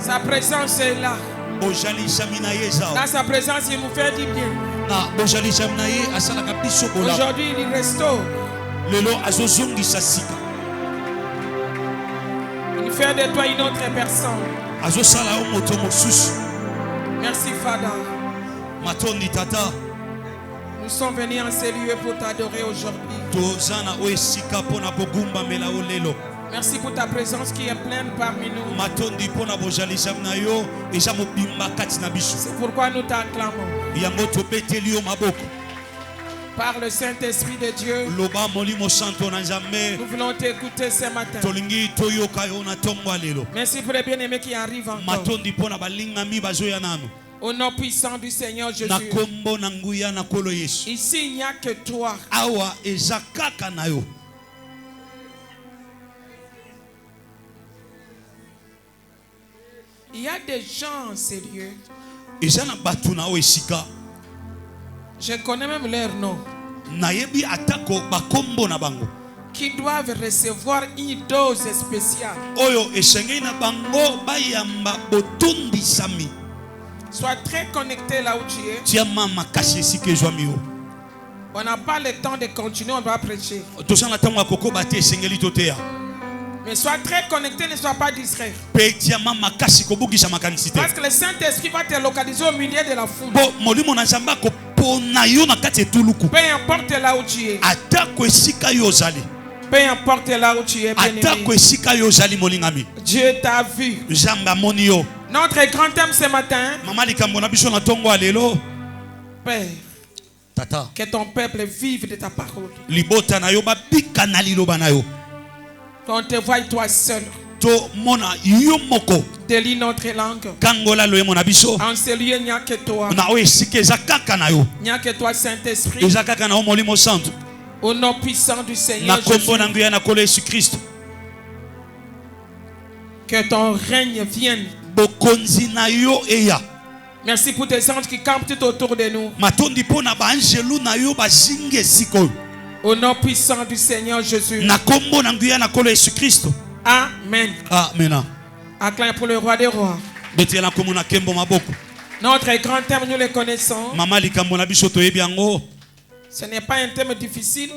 Sa présence est là. Dans sa présence, il nous fait du bien. Aujourd'hui, il restaure. Il fait de toi une autre personne. Merci, Fada. Nous sommes venus en ces lieux pour t'adorer aujourd'hui. Merci pour ta présence qui est pleine parmi nous. C'est pourquoi nous t'acclamons. Par le Saint-Esprit de Dieu, nous voulons t'écouter ce matin. Merci pour les bien-aimés qui arrivent encore. Au nom puissant du Seigneur Jésus. Ici, il n'y a que toi. Il y a des gens sérieux. Je connais même leur nom. Qui doivent recevoir une dose spéciale. Sois très connecté là où tu es. On n'a pas le temps de continuer, on doit prêcher. Mais sois très connecté, ne sois pas distrait. Parce que le Saint-Esprit va te localiser au milieu de la foule. Peu importe là où tu es. Peu importe là où tu es, bien-aimé. Dieu t'a vu. Notre grand thème ce matin, Père, que ton peuple vive de ta parole. Qu'on te voie toi seul. Délie notre langue. En ce lieu, il n'y a que toi. Il n'y a que toi, Saint-Esprit. Au nom puissant du Seigneur Jésus. Que ton règne vienne. Merci pour tes anges qui campent tout autour de nous. Au nom puissant du Seigneur Jésus. Amen. Amen. Acclame pour le roi des rois. Notre grand thème, nous le connaissons. Ce n'est pas un thème difficile.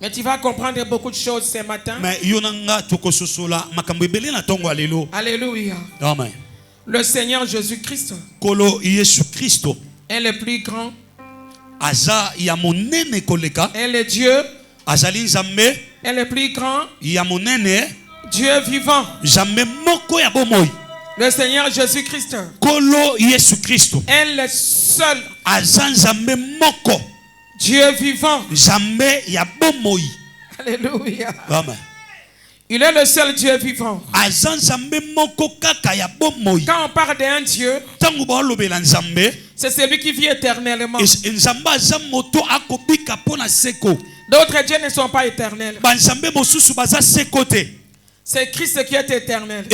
Mais tu vas comprendre beaucoup de choses ce matin. Alléluia. Amen. Le Seigneur Jésus-Christ est le plus grand. Et le Dieu est le plus grand. Dieu vivant. Le Seigneur Jésus-Christ est le seul Dieu vivant. Alléluia. Amen. Il est le seul Dieu vivant. Quand on parle d'un Dieu, c'est celui qui vit éternellement. D'autres dieux ne sont pas éternels. C'est Christ qui est éternel.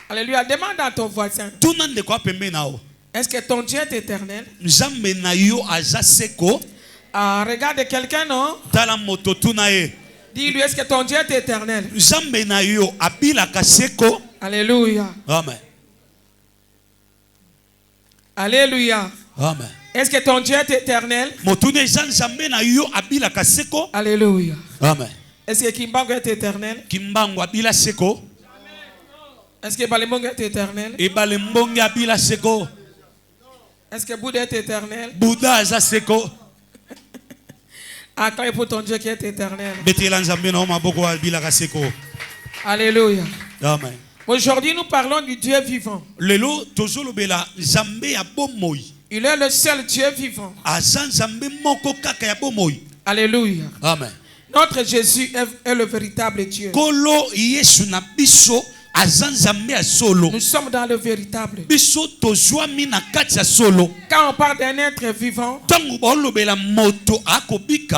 Alléluia. Demande à ton voisin. Est-ce que ton Dieu est éternel? Regarde quelqu'un, non? Dis-lui, est-ce que ton Dieu est éternel? Alléluia. Amen. Alléluia. Amen. Est-ce que ton Dieu est éternel? Alléluia. Amen. Est-ce que Kimbango est éternel? Est-ce que Balimbongo est éternel? Est-ce que Bouddha est éternel? Acclame pour ton Dieu qui est éternel. Alléluia. Amen. Aujourd'hui, nous parlons du Dieu vivant. Il est le seul Dieu vivant. Alléluia. Amen. Notre Jésus est le véritable Dieu. Nous sommes dans le véritable. Quand on parle d'un être vivant,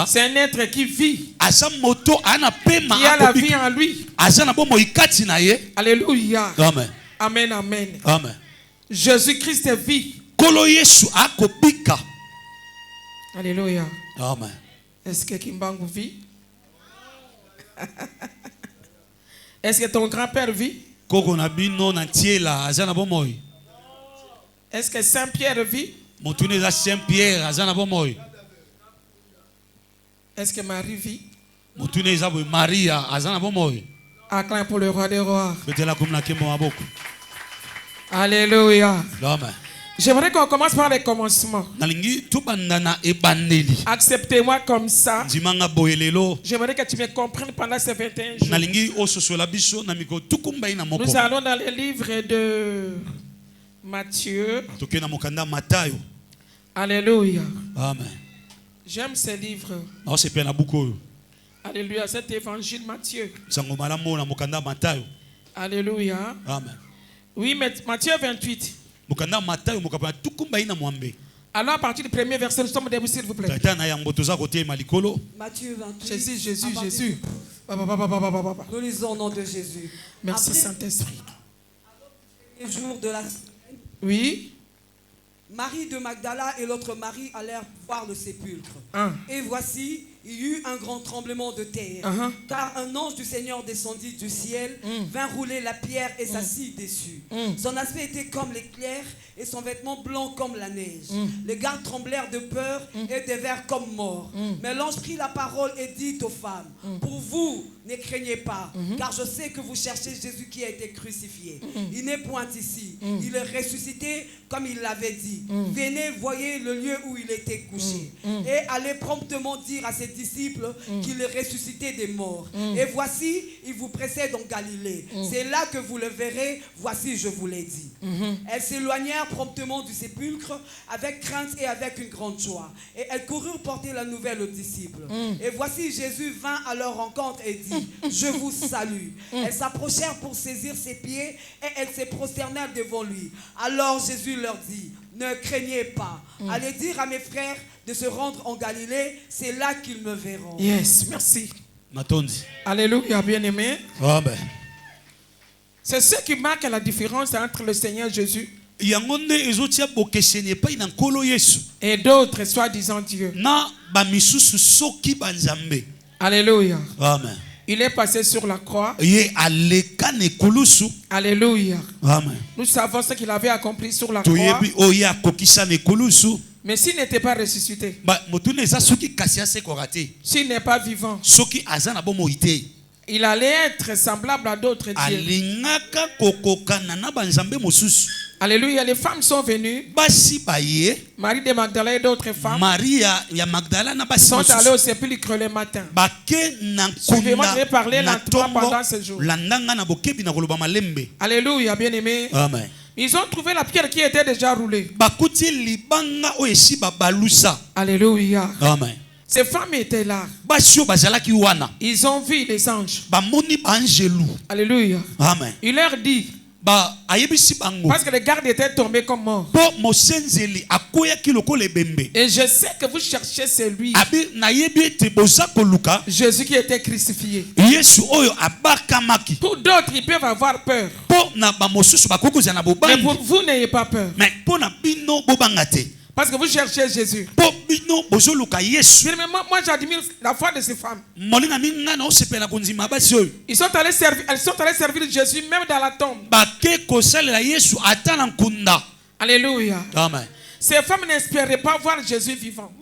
c'est un être qui vit, qui a la vie en lui. Alléluia. Amen. Amen, amen. Amen. Jésus-Christ vit. Alléluia. Amen. Est-ce que Kimbangu vit? Est-ce que ton grand-père vit? Est-ce que Saint-Pierre vit? Est-ce que Marie vit? Acclame pour le roi des rois. Alléluia. J'aimerais qu'on commence par les commencements. Acceptez-moi comme ça. J'aimerais que tu me comprennes pendant ces 21 jours. Nous allons dans le livre de Matthieu. Alléluia. Amen. J'aime ce livre. Alléluia. Cet évangile Matthieu. Alléluia. Amen. Oui, mais Matthieu 28. Alors à partir du premier verset, nous sommes debout, s'il vous plaît. Matthieu 28. Jésus. Nous lisons au nom de Jésus. Merci Saint-Esprit. Les jours de la... Oui. Marie de Magdala et l'autre Marie allèrent voir le sépulcre. Et voici, il y eut un grand tremblement de terre. Car un ange du Seigneur descendit du ciel, vint rouler la pierre et s'assit dessus. Son aspect était comme l'éclair et son vêtement blanc comme la neige. Les gardes tremblèrent de peur et devinrent comme morts. Mais l'ange prit la parole et dit aux femmes, pour vous, ne craignez pas, car je sais que vous cherchez Jésus qui a été crucifié. Il n'est point ici. Il est ressuscité comme il l'avait dit. Venez, voyez le lieu où il était couché. Et allez promptement dire à ses disciples qu'il est ressuscité des morts. Et voici, il vous précède en Galilée. C'est là que vous le verrez. Voici, je vous l'ai dit. Elles s'éloignèrent promptement du sépulcre avec crainte et avec une grande joie. Et elles coururent porter la nouvelle aux disciples. Et voici, Jésus vint à leur rencontre et dit, je vous salue. Elles s'approchèrent pour saisir ses pieds et elles se prosternèrent devant lui. Alors Jésus leur dit, ne craignez pas. Allez dire à mes frères de se rendre en Galilée, c'est là qu'ils me verront. Yes, merci. Alléluia, bien-aimé. Amen. C'est ce qui marque la différence entre le Seigneur Jésus et d'autres, soi-disant Dieu. Alléluia. Amen. Il est passé sur la croix. Alléluia. Amen. Nous savons ce qu'il avait accompli sur la croix. Mais s'il n'était pas ressuscité, s'il n'est pas vivant, il allait être semblable à d'autres dieux. Alléluia, les femmes sont venues. Marie de Magdala et d'autres femmes sont allées au sépulcre le matin. Suivez-moi, je vais parler lentement pendant ce jour. Alléluia, bien-aimé. Amen. Ils ont trouvé la pierre qui était déjà roulée. Alléluia. Amen. Ces femmes étaient là. Ils ont vu les anges. Alléluia. Amen. Il leur dit, parce que les gardes étaient tombés comme morts. Et je sais que vous cherchez celui, Jésus qui était crucifié. Pour d'autres, ils peuvent avoir peur. Mais pour vous, n'ayez pas peur. Parce que vous cherchez Jésus. Moi, j'admire la foi de ces femmes. Elles sont allées servir Jésus même dans la tombe. Alléluia. Amen. Ces femmes n'espéraient pas voir Jésus vivant.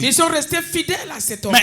Ils sont restés fidèles à cet homme.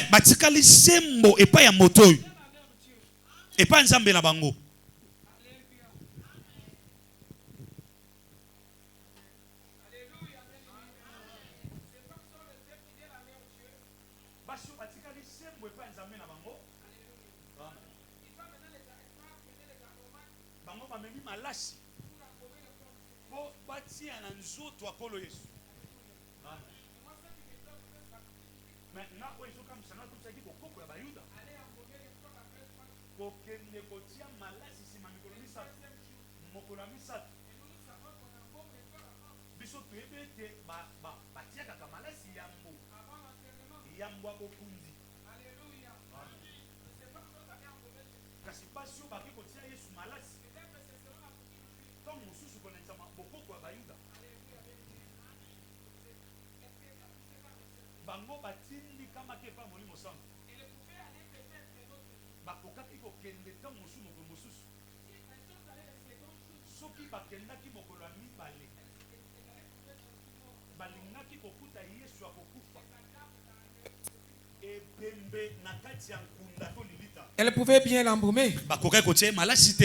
Elle pouvait bien l'embaumer.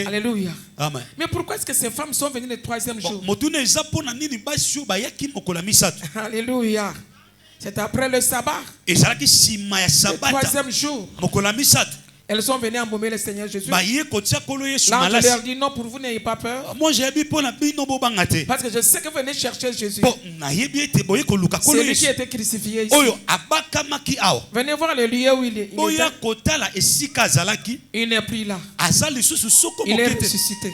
Alléluia. Amen. Mais pourquoi est-ce que ces femmes sont venues le troisième jour? Alléluia. C'est après le sabbat. Le troisième jour. Elles sont venues embaumer le Seigneur Jésus. L'ange leur dit non, pour vous n'ayez pas peur. Parce que je sais que vous venez chercher Jésus. C'est lui qui était crucifié ici. Venez voir le lieu où il est. Il n'est plus là. Il est ressuscité.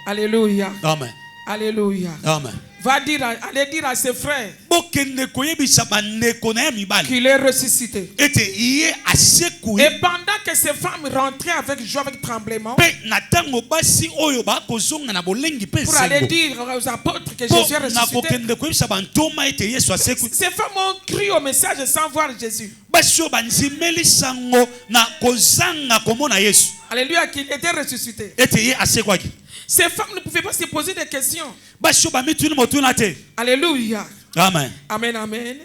Alléluia. Amen. Alléluia. Amen. Allez dire à ses frères qu'il est ressuscité. Et pendant que ces femmes rentraient avec joie, avec tremblement, pour aller dire aux apôtres que Jésus est ressuscité, ces femmes ont cru au message sans voir Jésus. Alléluia, qu'il était ressuscité. Ces femmes ne pouvaient pas se poser des questions. Alléluia. Amen. Amen, amen.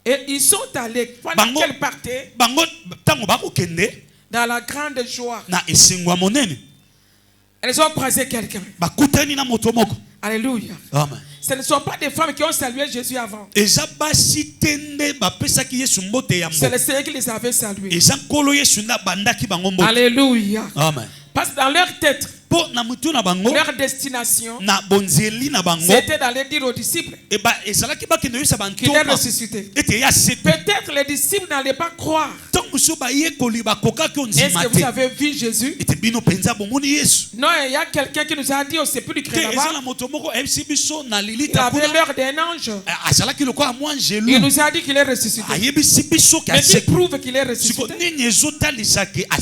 Et ils sont allés, pendant qu'elles partaient, dans la grande joie. Elles ont croisé quelqu'un. Alléluia. Amen. Ce ne sont pas des femmes qui ont salué Jésus avant. C'est le Seigneur qui les avait salués. Alléluia. Amen. Parce que dans leur tête, leur destination, c'était d'aller dire aux disciples qu'il est ressuscité. Peut-être les disciples n'allaient pas croire. Est-ce que vous avez vu Jésus? Non, il y a quelqu'un qui nous a dit au sépulcre là-bas. Il avait l'air d'un ange. Il nous a dit qu'il est ressuscité. Mais qui prouve qu'il est ressuscité?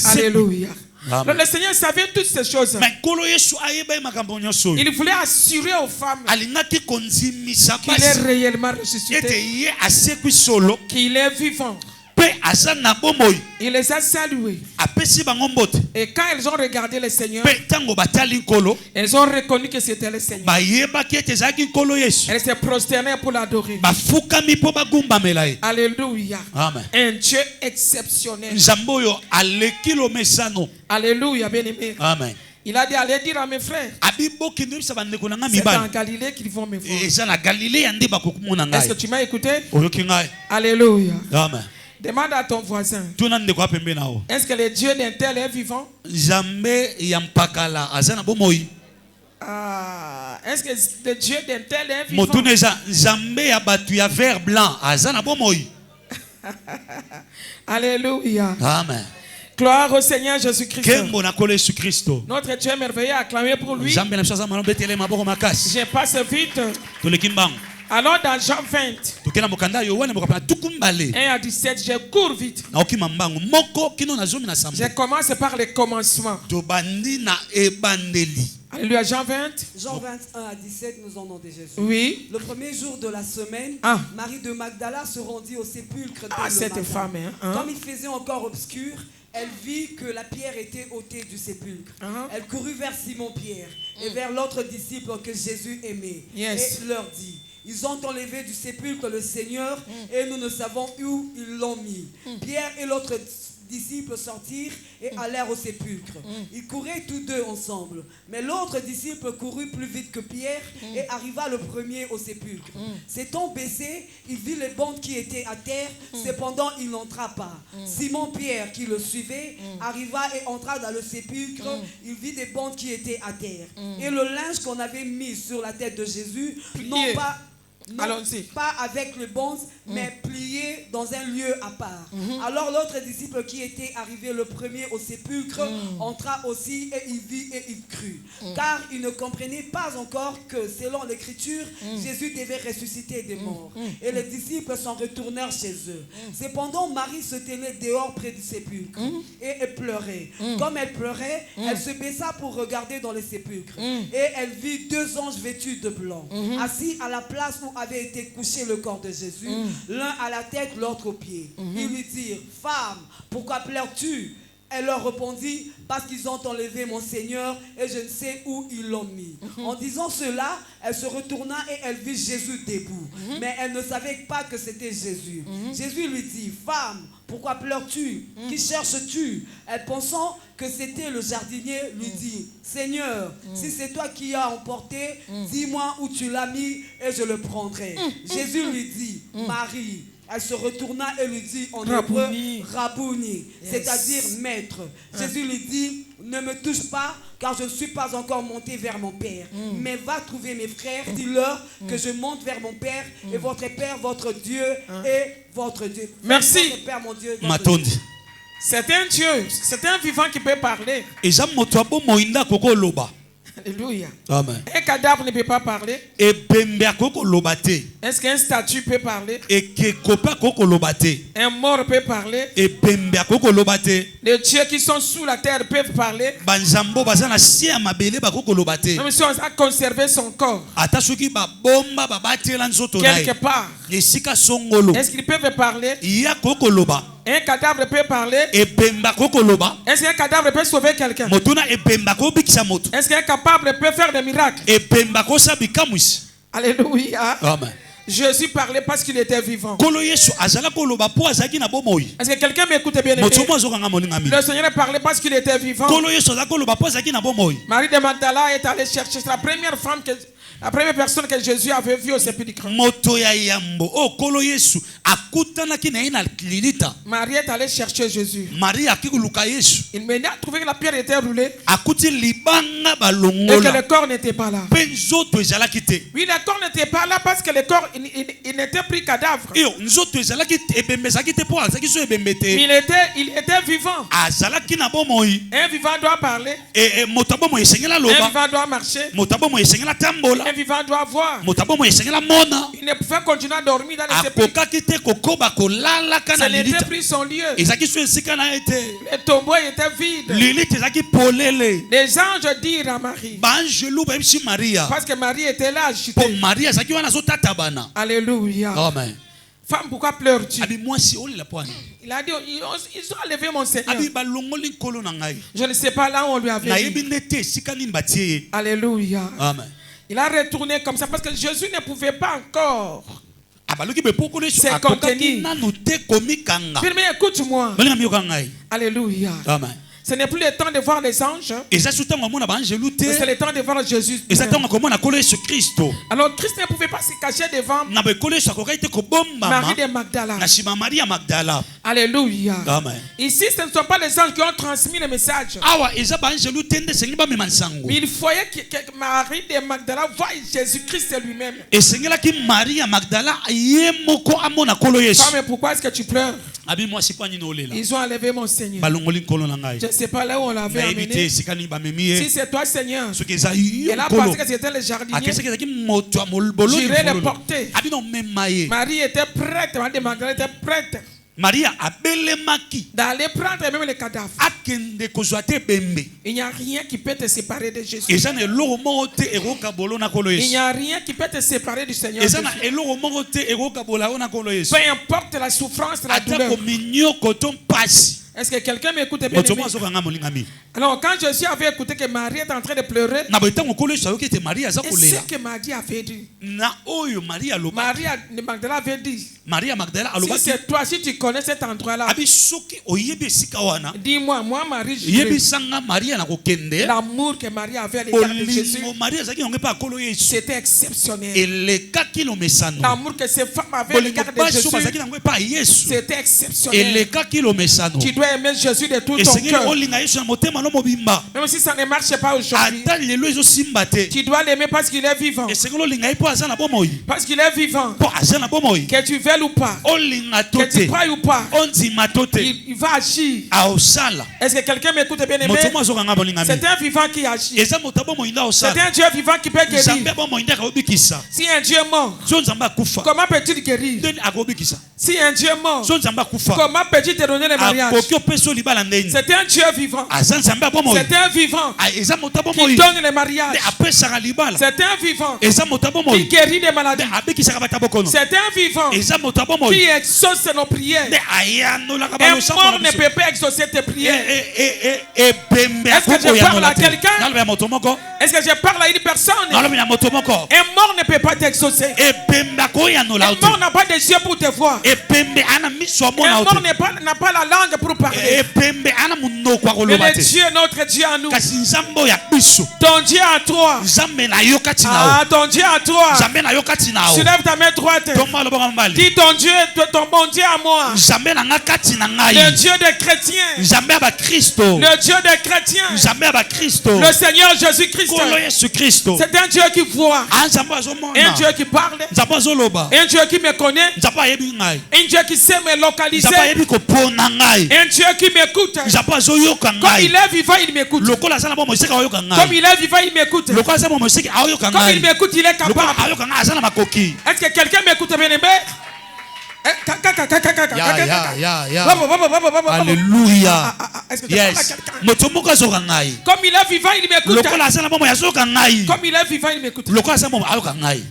Alléluia. Donc le Seigneur savait toutes ces choses. Il voulait assurer aux femmes qu'il est réellement ressuscité, qu'il est vivant. Il les a salués. Et quand ils ont regardé le Seigneur, ils ont reconnu que c'était le Seigneur. Elles se prosternaient pour l'adorer. Alléluia. Amen. Un Dieu exceptionnel. Alléluia, bien-aimé. Amen. Il a dit, allez dire à mes frères. C'est en Galilée qu'ils vont me voir. Est-ce que tu m'as écouté? Alléluia. Amen. Demande à ton voisin. Est-ce que le Dieu d'un tel est vivant? Est-ce que le Dieu d'un tel est vivant? Alléluia. Amen. Gloire au Seigneur Jésus-Christ. Notre Dieu est merveilleux, acclamez pour lui. Je passe vite. Alors dans Jean 20, 1 à 17, je cours vite. Je commence par le commencement. Alléluia, Jean 20. Jean 21 à 17, nous en nom de Jésus. Oui. Le premier jour de la semaine, Marie de Magdala se rendit au sépulcre dès le cette matin. Femme, Comme il faisait encore obscur, elle vit que la pierre était ôtée du sépulcre. Elle courut vers Simon-Pierre et vers l'autre disciple que Jésus aimait. Et leur dit: ils ont enlevé du sépulcre le Seigneur et nous ne savons où ils l'ont mis. Pierre et l'autre disciple sortirent et allèrent au sépulcre. Ils couraient tous deux ensemble. Mais l'autre disciple courut plus vite que Pierre et arriva le premier au sépulcre. S'étant baissé, il vit les bandes qui étaient à terre. Cependant, il n'entra pas. Simon-Pierre, qui le suivait, arriva et entra dans le sépulcre. Il vit des bandes qui étaient à terre. Et le linge qu'on avait mis sur la tête de Jésus, non pas avec le bonze, mais plié dans un lieu à part. Alors l'autre disciple qui était arrivé le premier au sépulcre entra aussi et il vit et il crut. Car il ne comprenait pas encore que selon l'écriture, Jésus devait ressusciter des morts. Et les disciples s'en retournèrent chez eux. Cependant, Marie se tenait dehors près du sépulcre et elle pleurait. Comme elle pleurait, elle se baissa pour regarder dans le sépulcre. Et elle vit deux anges vêtus de blanc, assis à la place où avait été couché le corps de Jésus, l'un à la la tête, l'autre aux pieds. Ils lui dirent, femme, pourquoi pleures-tu? Elle leur répondit, parce qu'ils ont enlevé mon Seigneur et je ne sais où ils l'ont mis. En disant cela, elle se retourna et elle vit Jésus debout. Mais elle ne savait pas que c'était Jésus. Jésus lui dit, femme, pourquoi pleures-tu? Qui cherches-tu? Elle, pensant que c'était le jardinier, lui dit, Seigneur, si c'est toi qui as emporté, dis-moi où tu l'as mis et je le prendrai. Jésus lui dit, Marie. Elle se retourna et lui dit en hébreu, Rabouni, c'est-à-dire maître. Jésus lui dit, ne me touche pas, car je ne suis pas encore monté vers mon Père. Mais va trouver mes frères, dis-leur que je monte vers mon Père et votre Père, votre Dieu et votre Dieu. Merci. Votre Père, mon Dieu. C'est un Dieu, c'est un vivant qui peut parler. Alléluia. Amen. Un cadavre ne peut pas parler. Est-ce qu'un statue peut parler? Un mort peut parler. Les dieux qui sont sous la terre peuvent parler. Même si on a conservé son corps quelque part, est-ce qu'ils peuvent parler? Un cadavre peut parler. Est-ce qu'un cadavre peut sauver quelqu'un? Est-ce qu'un capable peut faire des miracles? Alléluia. Amen. Jésus parlait parce qu'il était vivant. Est-ce que quelqu'un m'écoute bien? Le Seigneur parlait parce qu'il était vivant. Marie de Magdala est allée chercher. C'est la première femme que... La première personne que Jésus avait vue au sépulcre. Marie est allée chercher Jésus. Il m'a trouvé que la pierre était roulée et que le corps n'était pas là. Oui, le corps n'était pas là parce que le corps il n'était plus cadavre. Mais il était vivant. Un vivant doit parler. Un vivant doit marcher. Un vivant doit voir. Il ne pouvait continuer à dormir dans les sépulcres. Ce n'était plus son lieu. Le tombeau était vide. Les anges dirent à Marie. Parce que Marie était là agitée. Alléluia. Amen. Femme, pourquoi pleures-tu? Il a dit, ils ont enlevé mon Seigneur. Je ne sais pas là où on lui avait dit. Alléluia. Amen. Il a retourné comme ça parce que Jésus ne pouvait pas encore se contenir. Mais écoute-moi. Alléluia. Amen. Ce n'est plus le temps de voir les anges. C'est le temps de voir Jésus. Alors Christ ne pouvait pas se cacher devant Marie de Magdala. Alléluia. Amen. Ici, ce ne sont pas les anges qui ont transmis le message. Mais il fallait que Marie de Magdala voie Jésus-Christ lui-même. Mais pourquoi est-ce que tu pleures? Ils ont enlevé mon Seigneur. Je ne sais pas là où on l'avait amené. Si c'est toi, Seigneur, elle a pensé que c'était le jardinier. J'irai le porter. Marie était prête. Marie de Magdala était prête. Maria abelemaki d'aller prendre même les cadavres. Akende kozwate bembe. Il n'y a rien qui peut te séparer de Jésus. Il n'y a rien qui peut te séparer du Seigneur Jésus. Peu importe la souffrance, la douleur. Est-ce que quelqu'un m'écoute bien? Alors quand Jésus avait écouté que Marie est en train de pleurer, et ce que Marie avait dit, Marie de Magdala avait dit, si c'est toi, si tu connais cet endroit-là, dis-moi, moi Marie, l'amour que Marie avait à l'égard de Jésus, c'était exceptionnel. L'amour que ces femmes avaient à l'égard de Jésus, c'était exceptionnel. Tu dois aimer Jésus de tout ton cœur. Même si ça ne marche pas aujourd'hui, tu dois l'aimer parce qu'il est vivant. Parce qu'il est vivant. Que tu veuilles ou pas, que tu crois ou pas, il va agir. Est-ce que quelqu'un m'écoute bien aimé? C'est un vivant qui agit. C'est un Dieu vivant qui peut guérir. Si un Dieu est mort, comment peut-il guérir? Si un Dieu est mort, comment peut-il te donner le mariage? C'était un Dieu vivant. C'était un vivant qui donne les mariages. C'était un vivant qui guérit les maladies. C'était un vivant qui exauce nos prières. Un mort ne peut pas exaucer tes prières. Est-ce que je parle à quelqu'un? Est-ce que je parle à une personne? Un mort ne peut pas t'exaucer. Un mort n'a pas de yeux pour te voir. Un mort n'a pas la langue pour parler. Mais le Dieu, notre Dieu à nous. Ton Dieu à toi. Ah, ton Dieu à toi. Soulève ta main droite. Dis ton Dieu, ton bon Dieu à moi. Le Dieu des chrétiens. Le Dieu des chrétiens. Le Seigneur Jésus-Christ. C'est un Dieu qui voit. Un Dieu qui parle. Un Dieu qui me connaît. Un Dieu qui sait me localiser. Un Dieu qui m'écoute. Comme il est vivant, il m'écoute. Comme il est vivant, il m'écoute. Comme il m'écoute, il est capable. Est-ce que quelqu'un m'écoute bien aimé? Alléluia. Yes. Comme il est vivant, il m'écoute. Comme il est vivant, il m'écoute.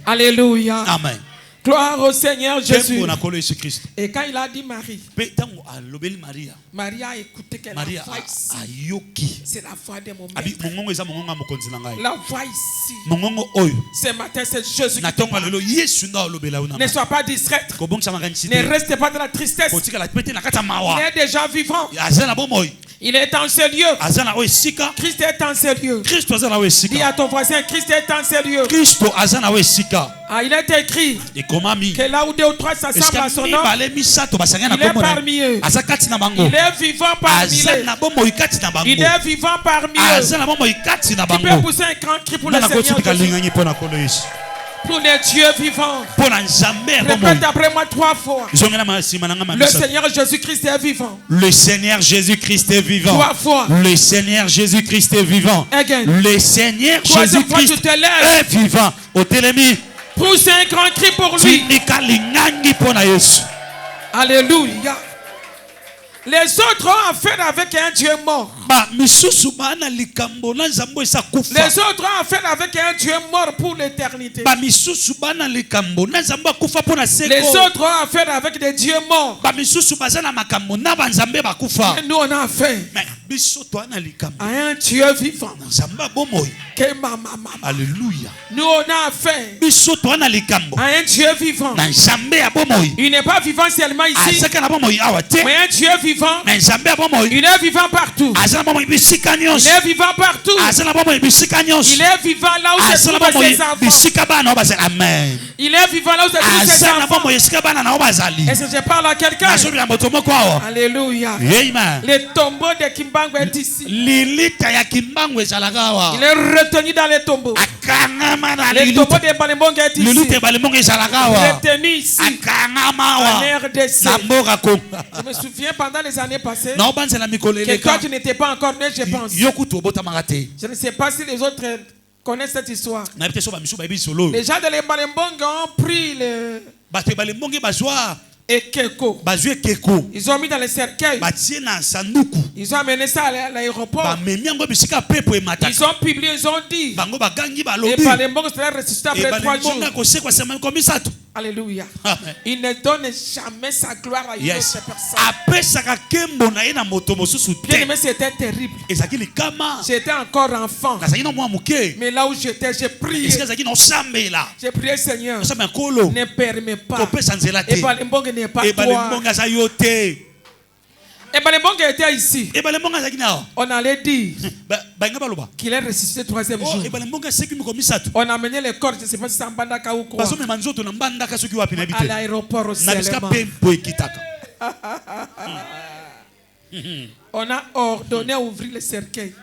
Alléluia. Amen. Gloire au Seigneur Jésus. Et quand il a dit Marie, Marie a écouté qu'elle a voix ici. C'est la voix de mon maître. La voix ici. Ce matin, c'est Jésus qui parle. Ne sois pas distraite. Ne restez pas dans la tristesse. Il est déjà vivant. Il est en ce lieu. Christ est en ce lieu. Dis à ton voisin, Christ est en ce lieu. Ah, il est écrit que là où 2 ou 3 s'assemblent à son nom, il est parmi eux. Il est vivant parmi eux. Il est vivant parmi eux. Tu peux pousser un grand cri pour le Seigneur Jésus. Pour les dieux vivants. Répète après moi 3 fois. Le Seigneur Jésus-Christ est vivant. Le Seigneur Jésus-Christ est vivant. 3 fois. Le Seigneur Jésus-Christ est vivant. Again. Le Seigneur Jésus-Christ est vivant. Au télémi. Pousse un grand cri pour lui. Alléluia. Les autres ont affaire avec un Dieu mort. Les autres ont affaire avec un Dieu mort pour l'éternité. Les autres ont affaire avec des dieux morts. Et nous on a affaire à un Dieu vivant. Alléluia. Nous on a affaire à un Dieu vivant. Il n'est pas vivant seulement ici, mais un Dieu vivant. Il est vivant partout. Il est vivant partout. Il est vivant là où se trouvent ses enfants. Amen. Il est vivant là où se trouvent ses enfants. Est-ce que je parle à quelqu'un? Alléluia. Amen. Le tombeau de Kimbangu est ici. Il est retenu dans les tombeaux. Le tombeau de Balembonga est ici. Il est retenu ici. En RDC. Je me souviens pendant les années passées que toi tu n'étais pas encore né, je pense. Je ne sais pas si les autres connaissent cette histoire. Les gens de l'Embalembonga ont pris le Ekeko. Ils ont mis dans le cercueil. Ils ont amené ça à l'aéroport. Ils ont publié, ils ont dit. Et Balembonga sera ressuscité après 3 jours. Alléluia. Il ne donne jamais sa gloire à une autre personne. Bien aimé, c'était terrible. J'étais encore enfant. Mais là où j'étais, j'ai prié. J'ai prié, Seigneur, ne permets pas. Et Balembonga n'est pas toi. Et Balembonga était ici. On allait dire qu'il est ressuscité 3e jour. On a amené le corps, je ne sais pas si c'est en Bandaka ou quoi, à l'aéroport seulement. On a ordonné à ouvrir le cercueil.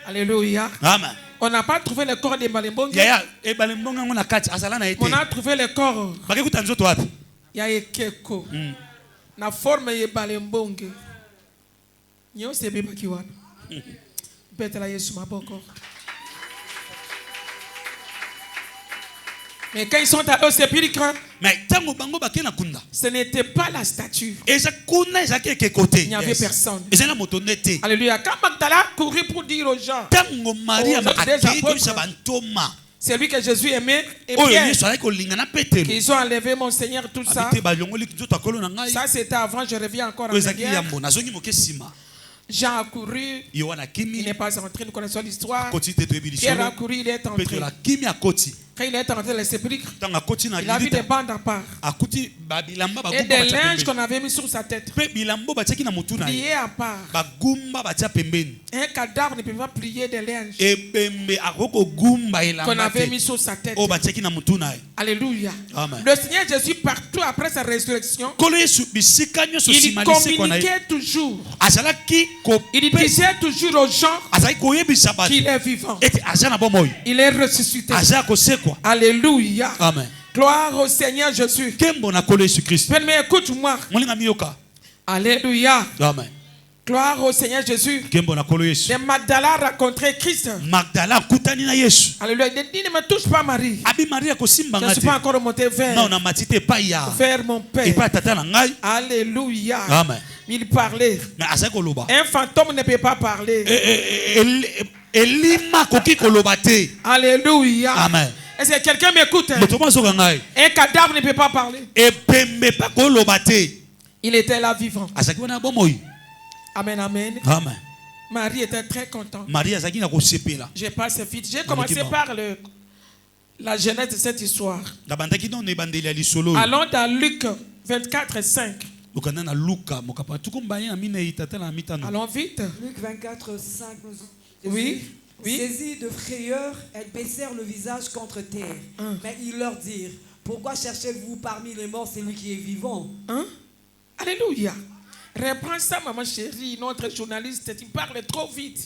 Alléluia. Amen. On n'a pas trouvé le corps de Balembonga. On a trouvé le corps. Il y a Ekeko. Na forme ye Balembonga. Nyo se biba kiwana. Betela Yesu maboko. Mais quand ils sont allés au sépulcre, ce n'était pas la statue. Il n'y avait personne. Alléluia. Quand Magdala courait pour dire aux gens, c'est lui que Jésus aimait et bien qu'ils ont enlevé mon Seigneur, tout ça. Ça c'était avant, je reviens encore en arrière. Jean a couru, il n'est pas entré, nous connaissons l'histoire. Pierre a couru, il est entré. Quand il est entré dans le sépulcre, il a vu des bandes à part. Et des linges qu'on avait mis sur sa tête. Pliés à part. Un cadavre ne peut pas plier des linges qu'on avait mis sur sa tête. Alléluia. Amen. Le Seigneur Jésus, partout après sa résurrection, il communiquait toujours. Il disait toujours aux gens qu'il est vivant. Il est ressuscité. Alléluia. Amen. Gloire au Seigneur Jésus. Mais écoute-moi. Alléluia. Amen. Gloire au Seigneur Jésus. Et Magdala rencontrait Christ. Alléluia. Il dit, ne me touche pas, Marie. Je ne suis pas encore monté vers mon Père. Alléluia. Amen. Il parlait. Un fantôme ne peut pas parler. Alléluia. Amen. Est-ce que quelqu'un m'écoute? Un cadavre ne peut pas parler. Il était là vivant. Amen, amen. Amen. Marie était très contente. Je passe vite. J'ai commencé par la genèse de cette histoire. Allons dans Luc 24, 5. Allons vite. Luc 24, 5. Oui. Oui. Saisis de frayeur, elles baissèrent le visage contre terre. Mais ils leur dirent, pourquoi cherchez-vous parmi les morts celui qui est vivant? Alléluia. Reprends ça, maman chérie, notre journaliste, tu parles trop vite.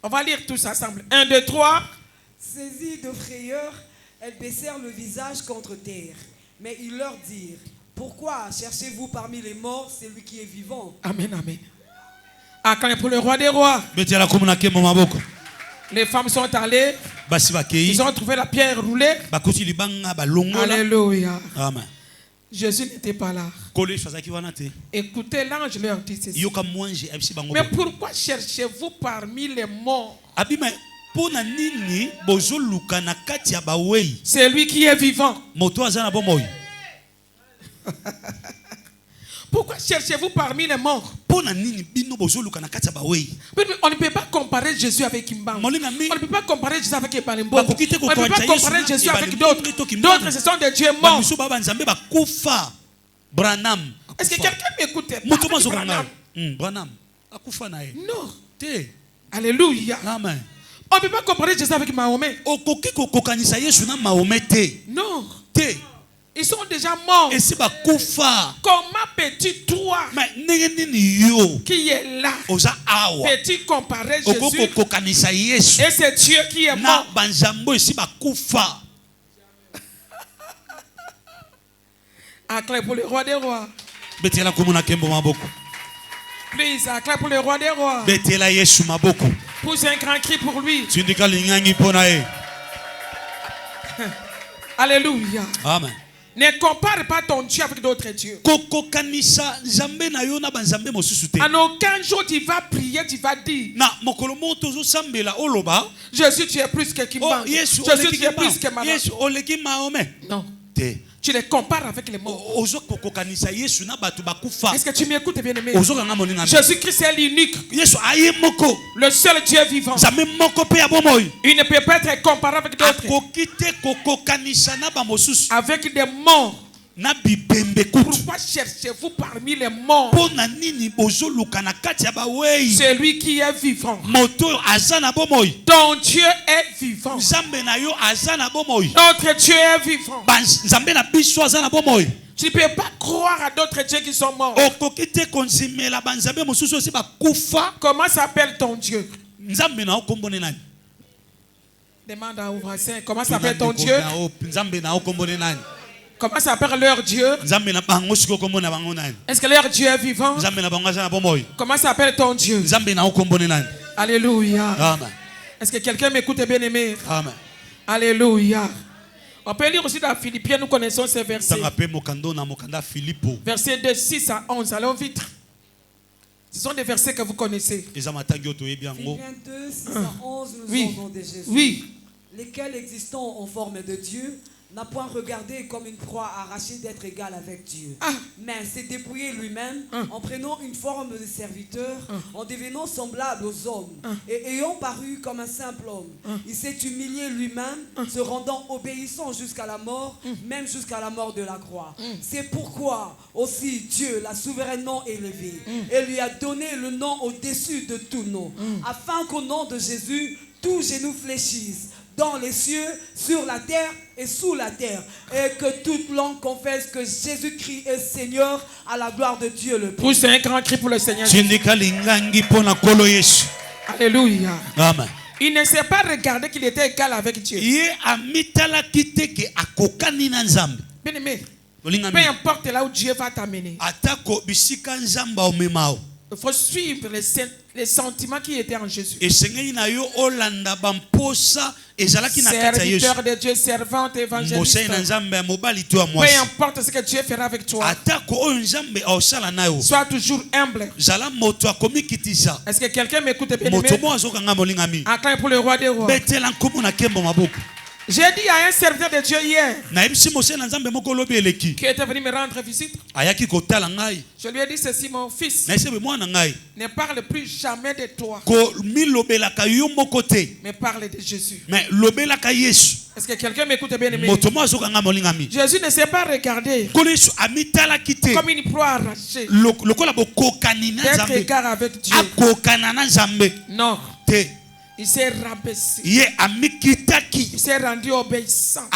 On va lire tous ensemble. 1, 2, 3. Saisis de frayeur, elles baissèrent le visage contre terre. Mais ils leur dirent, pourquoi cherchez-vous parmi les morts celui qui est vivant? Amen, amen. Acclamez pour le roi des rois. Les femmes sont allées. Ils ont trouvé la pierre roulée. Alléluia. Amen. Jésus n'était pas là. Écoutez, l'ange leur dit ceci. Mais pourquoi cherchez-vous parmi les morts celui qui est vivant? Pourquoi cherchez-vous parmi les morts? On ne peut pas comparer Jésus avec Kimba. On ne peut pas comparer Jésus avec Ebalembo. On ne peut pas comparer Jésus avec d'autres. D'autres, ce sont des dieux morts. Est-ce que quelqu'un m'écoute? Non. Alléluia. Amen. On ne peut pas comparer Jésus avec Mahomet. Non. Ils sont déjà morts. Comment peux-tu, toi, qui est là, peux-tu comparer Jésus et ce Dieu qui est mort? Acclame pour le roi des rois. Please, acclame pour le roi des rois. Pousse un grand cri pour lui. Alléluia. Amen. Ne compare pas ton Dieu avec d'autres dieux. En aucun jour tu vas prier, tu vas dire Jésus, tu es plus que Kimba. Jésus, tu es plus que Mahomet. Non. Tu les compares avec les morts. Est-ce que tu m'écoutes, bien-aimé? Jésus-Christ est l'unique, le seul Dieu vivant. Il ne peut pas être comparé avec d'autres, avec des morts. Pourquoi cherchez-vous parmi les morts celui qui est vivant? Ton Dieu est vivant. Notre Dieu est vivant. Tu ne peux pas croire à d'autres dieux qui sont morts. Comment s'appelle ton Dieu? Demande à voisin, comment s'appelle ton Dieu? Comment s'appelle leur Dieu? Est-ce que leur Dieu est vivant? Comment s'appelle ton Dieu? Alléluia. Amen. Est-ce que quelqu'un m'écoute, bien-aimé? Amen. Alléluia. On peut lire aussi dans Philippiens, nous connaissons ces versets. Versets de 6 à 11. Allons vite. Ce sont des versets que vous connaissez. Philippiens 2, 6 à 11, nous avons de Jésus. Oui. Lesquels existant en forme de Dieu, n'a point regardé comme une proie arrachée d'être égal avec Dieu, mais s'est dépouillé lui-même en prenant une forme de serviteur, en devenant semblable aux hommes, et ayant paru comme un simple homme. Il s'est humilié lui-même, se rendant obéissant jusqu'à la mort, même jusqu'à la mort de la croix. C'est pourquoi aussi Dieu l'a souverainement élevé et lui a donné le nom au-dessus de tout nom, afin qu'au nom de Jésus, tout genou fléchisse, dans les cieux, sur la terre et sous la terre, et que toute langue confesse que Jésus-Christ est Seigneur, à la gloire de Dieu le Père. Poussez un grand cri pour le Seigneur. Alléluia. Amen. Il ne s'est pas regardé qu'il était égal avec Dieu. Bien-aimé, peu importe là où Dieu va t'amener, il faut suivre les sentiments qui étaient en Jésus. Serviteur de Dieu, servante, évangéliste. Peu importe ce que Dieu fera avec toi, sois toujours humble. Est-ce que quelqu'un m'écoute bien? Acclame pour le roi des rois. J'ai dit à un serviteur de Dieu hier qui était venu me rendre visite. Je lui ai dit ceci, mon fils, ne parle plus jamais de toi, mais parle de Jésus. Est-ce que quelqu'un m'écoute bien aimé? Jésus ne s'est pas regardé comme une proie arrachée d'être égal avec Dieu. Non. Il s'est rabaissé. Il s'est rendu obéissant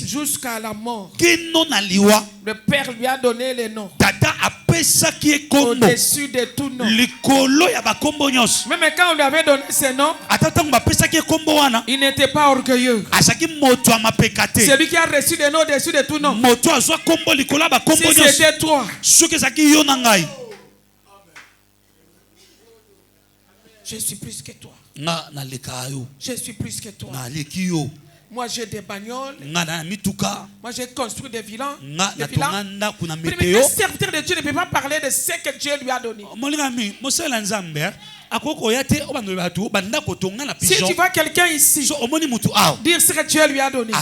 jusqu'à la mort. Le Père lui a donné les noms au-dessus de tout nom. Même quand on lui avait donné ces noms, il n'était pas orgueilleux. C'est lui qui a reçu des noms au-dessus de tout nom. Si c'était toi, je suis plus que toi. Je suis plus que toi. Moi j'ai des bagnoles. Moi j'ai construit des villas. Mais un serviteur de Dieu ne peut pas parler de ce que Dieu lui a donné. Si tu vois quelqu'un ici dire ce que Dieu lui a donné, non,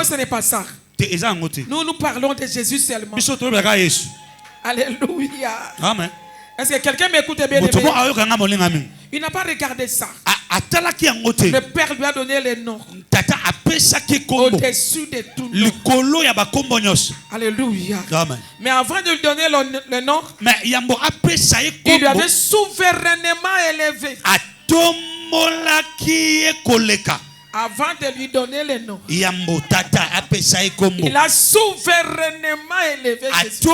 ce n'est pas ça. Nous parlons de Jésus seulement. Alléluia. Amen. Est-ce que quelqu'un m'écoute bien aimé? Il n'a pas regardé ça. Le Père lui a donné les noms au-dessus de tout nom. Alléluia. Amen. Mais avant de lui donner le nom, il lui avait souverainement élevé. Avant de lui donner le nom, il a souverainement élevé Jésus.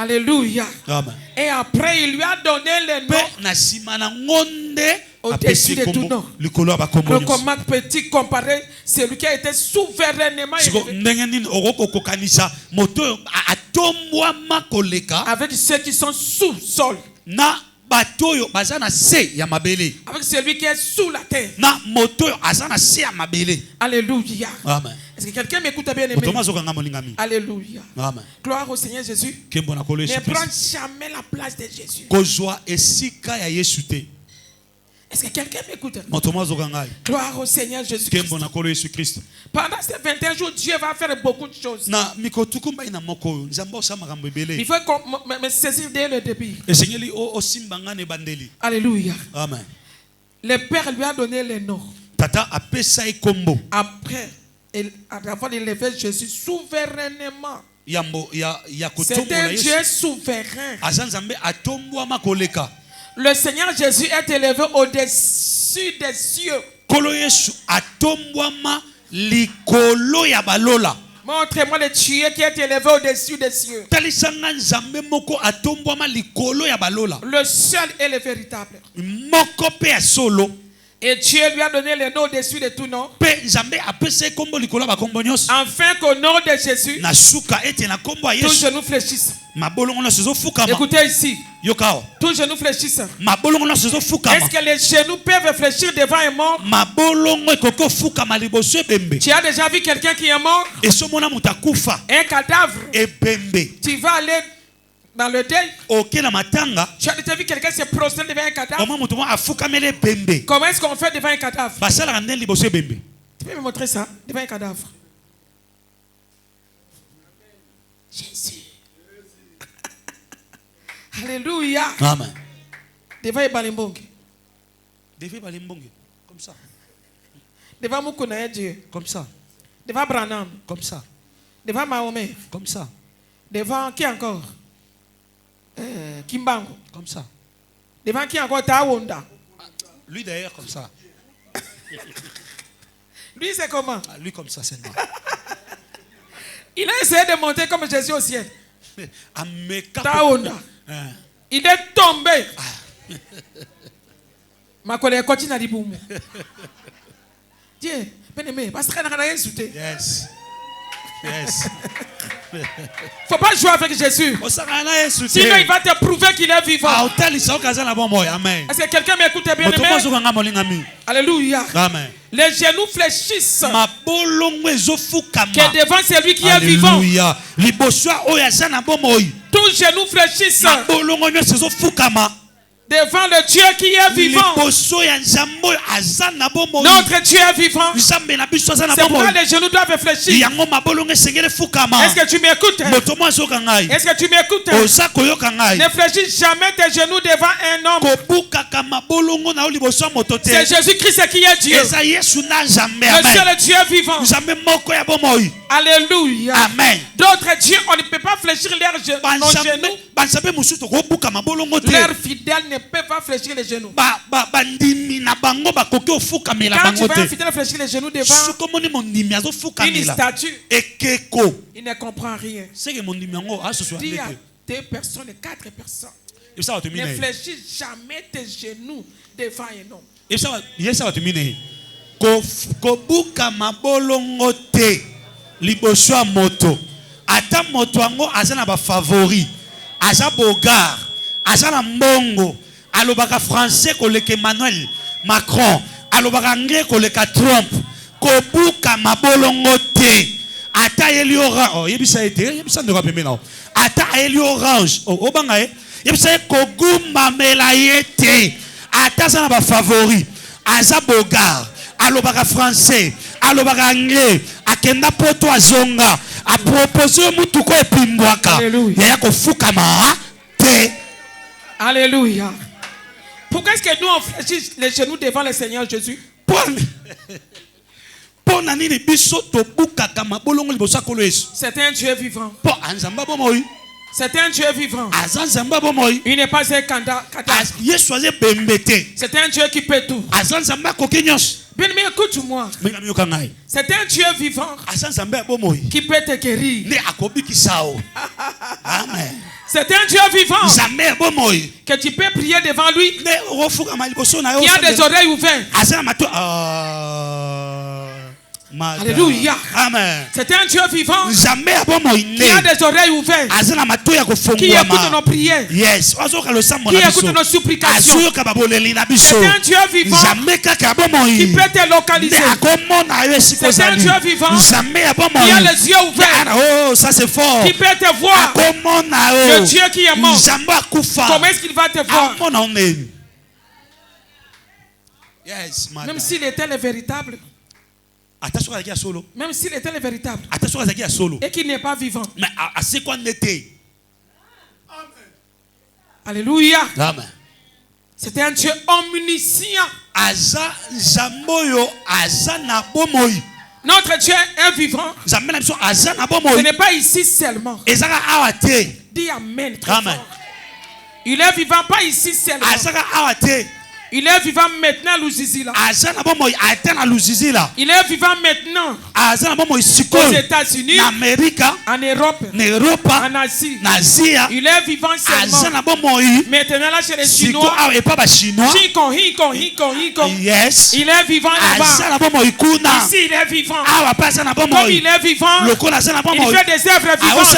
Alléluia. Amen. Et après, il lui a donné le nom au-dessus de tout nom. Le comment petit comparé, c'est lui qui a été souverainement élevé avec ceux qui sont sous sol. Avec celui qui est sous la terre. Alléluia. Amen. Est-ce que quelqu'un m'écoute bien aimé? Alléluia. Amen. Gloire au Seigneur Jésus. Ne prends jamais la place de Jésus. Est-ce que quelqu'un m'écoute? Gloire au Seigneur Jésus-Christ. Pendant ces 21 jours, Dieu va faire beaucoup de choses. Il faut me saisir dès le début. Alléluia. Amen. Le Père lui a donné les noms. Après, avant d'élever Jésus souverainement. C'est un Dieu souverain. Le Seigneur Jésus est élevé au-dessus des cieux. Montrez-moi le Dieu qui est élevé au-dessus des cieux. Le seul est le véritable. Et Dieu lui a donné le nom au-dessus de tout nom. Afin qu'au nom de Jésus, tous genoux fléchissent. Écoutez ici. Tous genoux fléchissent. Est-ce que les genoux peuvent fléchir devant un mort? Tu as déjà vu quelqu'un qui est mort? Un cadavre. Tu vas aller dans le deuil. Tu as déjà vu quelqu'un se prosterner devant un cadavre? Comment est-ce qu'on fait devant un cadavre? Tu peux me montrer ça? Devant un cadavre. Jésus. Alléluia. Amen. Devant Balimbongi. Comme ça. Devant Moukouna Dieu. Comme ça. Devant Branham. Comme ça. Devant Mahomet. Comme ça. Devant qui encore? Kimbango. Comme ça. Devant qui encore? Tawonda. Lui d'ailleurs comme ça. Lui c'est comment? Lui comme ça seulement. Il a essayé de monter comme Jésus au ciel. Tawonda. Il est tombé. Ma collègue continue à dire boum. Dieu, bien-aimé, parce que n'a rien insulté. Yes. Yes. Faut pas jouer avec Jésus. Sinon il va te prouver qu'il est vivant. Est-ce que quelqu'un m'écoute bien aimé? Alléluia. Amen. Les genoux fléchissent. Que devant celui qui est vivant. Tous genoux fléchissent. Devant le Dieu qui est vivant. Notre Dieu est vivant. C'est pourquoi les genoux doivent fléchir. Est-ce que tu m'écoutes? Est-ce que tu m'écoutes? Ne fléchis jamais tes genoux devant un homme. C'est Jésus-Christ qui est Dieu. Le seul Dieu vivant. Alléluia. Amen. D'autres dieux, on ne peut pas fléchir leurs genoux. Leurs fidèles ne peuvent pas fléchir les genoux. Quand tu vas un fidèle fléchir les genoux devant une statue, il ne comprend rien. Dis à 2 personnes, 4 personnes, ne fléchis jamais tes genoux devant un homme. Liboso moto ata moto ango azana ba favori aza bogar azana mbongo alobaka français koleka Emmanuel Macron alobaka anglais koleka Trump kobuka mabolongo te ata eli orange yebisa ete yebisa ndeko pembena ata eli orange obanga yebisa koguma mela yete ata azana ba favori aza bogar alobaka français alobaka anglais akenda poto azonga a proposé mutuko epimbwaka ya kofukama te. Alléluia. Pourquoi est-ce que nous on fléchit les genoux devant le Seigneur Jésus? C'est un Dieu vivant. C'est un Dieu vivant. Il n'est pas un cadavre. C'est un Dieu qui peut tout. Bien, mais écoute-moi. C'est un Dieu vivant qui peut te guérir. Amen. C'est un Dieu vivant que tu peux prier devant lui. Qui a des oreilles ouvertes. Alléluia. Amen. C'est un Dieu vivant qui a des oreilles ouvertes, qui écoute nos prières, yes. Qui écoute nos supplications. C'est un Dieu vivant qui peut te localiser. C'est un Dieu vivant qui a les yeux ouverts. Oh, ça c'est fort. Qui peut te voir. Le Dieu qui est mort. Comment est-ce qu'il va te voir? Yes, même s'il était le véritable. Même s'il était le véritable. Et qu'il n'est pas vivant. Alléluia. Amen. C'était un Dieu omniscient. Notre Dieu est vivant. Ce n'est pas ici seulement. Dis Amen. Amen. Il est vivant, pas ici seulement. Il est vivant maintenant Luzizila. Il est vivant maintenant aux États-Unis, en Europe, en Asie. Il est vivant seulement maintenant là chez les Chinois. Yes. Il est vivant là-bas. Ici il est vivant. Comme il est vivant, il fait des œuvres vivantes.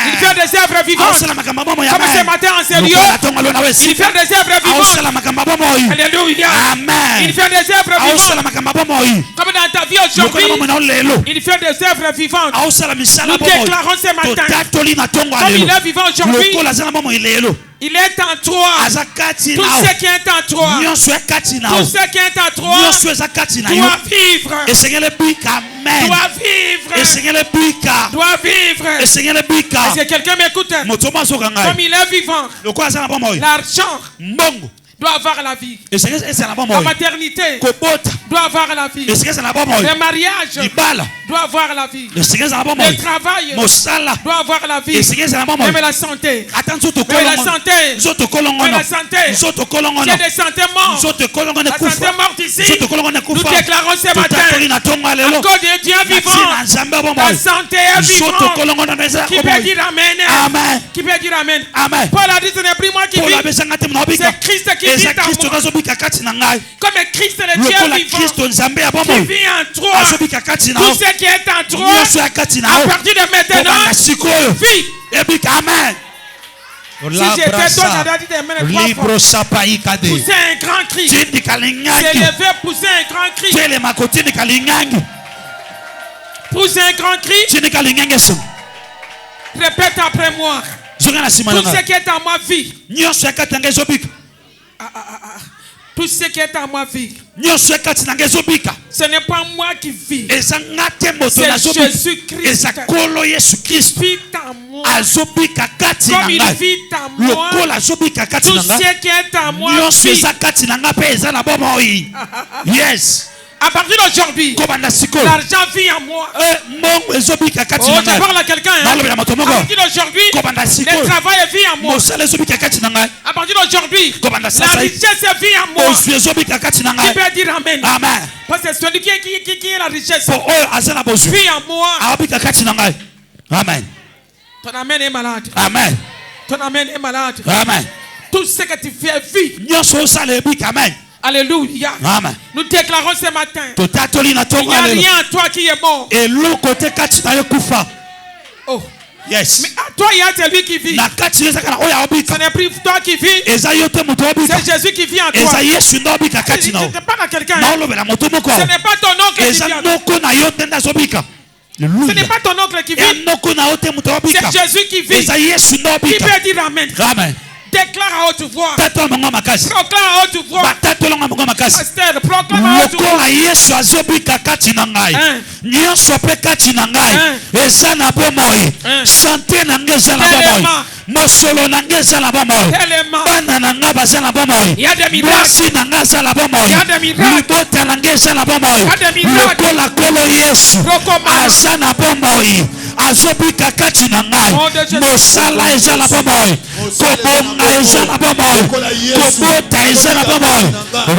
Il fait des œuvres vivantes. Comme ce matin en sérieux, il fait des œuvres vivantes. Alléluia. Amen. Il fait des œuvres vivantes. Comme dans ta vie aujourd'hui, il fait des œuvres vivantes. Nous déclarons ce matin, comme il est vivant aujourd'hui, il est en toi. Tout ce qui est en toi, tout ce qui est en toi, doit vivre. Doit vivre. Doit vivre. Est-ce que quelqu'un m'écoute? Comme il est vivant, l'argent doit avoir la vie. La maternité doit avoir la vie. Le mariage doit avoir la vie. Le travail doit avoir la vie. Même la santé. Même la santé. Même la santé. Il y a des santé morts. La santé morte ici. Nous déclarons ce matin. Encore Dieu vivant. La santé est vivante. Qui peut dire amen? Qui peut dire amen? Paul a dit ce n'est plus moi qui vis. C'est Christ qui vit en moi. Comme Christ le Dieu vivant qui vit en toi. Tout ce qui est en toi, à partir de maintenant, vit. Amen. Si j'étais toi, j'aurais dit des mains trois fois. Pousser un grand cri. S'élever, pousser un grand cri. Pousser un grand cri. Répète après moi. Tout ce qui est en moi vit. Tout ce qui est en moi vit. Ce n'est pas moi qui vis. C'est Jésus-Christ qui vit en moi. Comme il vit en moi, tout ce qui est en moi vit. Yes. À partir d'aujourd'hui, l'argent vit en moi. Oh, je parle à quelqu'un. À partir d'aujourd'hui, le travail vit en moi. À partir d'aujourd'hui, la richesse vit en moi. Qui peut dire amen? Parce que celui qui est la richesse vit en moi. Amen. Ton amen est malade. Amen. Ton amen est malade. Amen. Tout ce que tu fais vit. Amen. Alléluia. Amen. Nous déclarons ce matin. Il n'y a rien en toi qui est mort. Oh. Yes. Mais à toi, il y a celui qui vit. Ce n'est plus toi qui vis. C'est Jésus qui vit en toi. Ce n'est pas à quelqu'un. Ce n'est pas ton oncle qui vit en toi. Ce n'est pas ton oncle qui vit. C'est Jésus qui vit. Qui peut dire amen? Amen. Déclare à haute voix. Proclame à haute voix. Pasteur, proclame à haute voix. Mosolo nange sala bomoi. Bana nanga basala bomoi. Mwasi nanga sala bomoi. Libota nange sala bomoi. Lokola kolo Yesu. Asana bomoi. Azobika kati nangai. Mosala ezala bomoi. Kobonga ezala bomoi. Kobota ezala bomoi.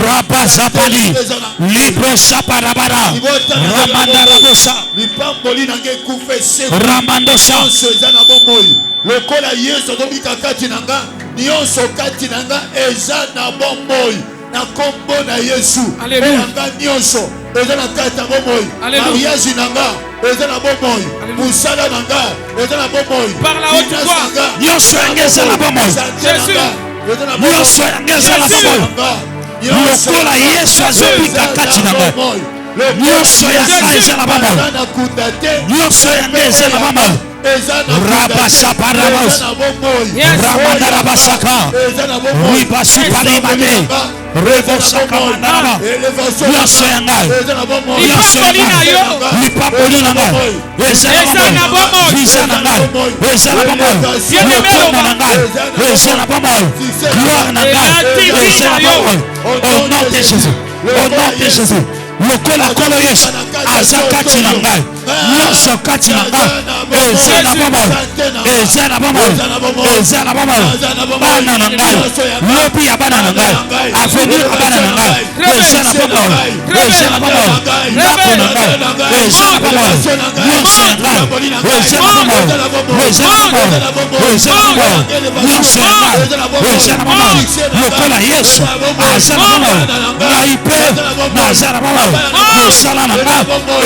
Raba zapali. Libro saparabara. Ramanda rabosa. Ramandosa. Lokola Yesu tobika kati nanga nyonso kati nanga eza na bomoi na kombo na Yesu. Nanga nyonso eza na kati na bomoi. Mariage nanga eza na bomoi. Musala nanga eza na bomoi. Par la haute voix. Nyonso eza na bomoi. Jésus. Nyonso eza na bomoi. Lokola Yesu azobika kati nanga. Nyonso eza na bomoi. Nyonso eza na bomoi. Rabasa parabos, Ramanda rabasaka, Ribasu palimane, Revosaka manaba, Yosoyanga, Yosoyanga, Lipapolina, Esanabo, Visananga, Esanabo, Yokonanga, Esanabo, Gloire, Esanabo, au nom de Jésus, au nom de Jésus. Lokola kolo Yesu azakati na ngai nyonso kati na nga eza na bomoi eza na bomoi eza na bomoi bana na ngai lobi ya bana na ngai avenir ya bana na ngai eza na bomoi eza na bomoi ndako na ngai eza na bomoi nyonso ya ngai eza na bomoi eza na bomoi eza na bomoi nyonso ya ngai eza na bomoi lokola Yesu aza na bomoi ngai mpe naza na bomoi mosala na ngai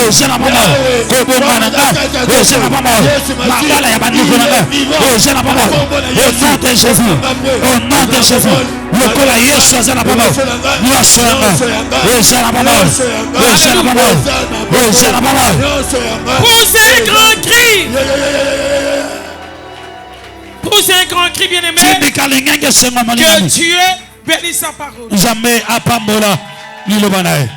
eza na bomoi kobonga na ngai eza na bomoi makala ya bandeko na ngai eza na bomoi au nom de Jésus au nom de Jésus lokola Yesu aza na bomoi nyonso ya ngai eza na bomoi eza na bomoi eza na bomoi. Poussez un grand cri. Poussez un grand cri, bien-aimé. Que Dieu bénisse sa parole. Jamais apambola ni le banae.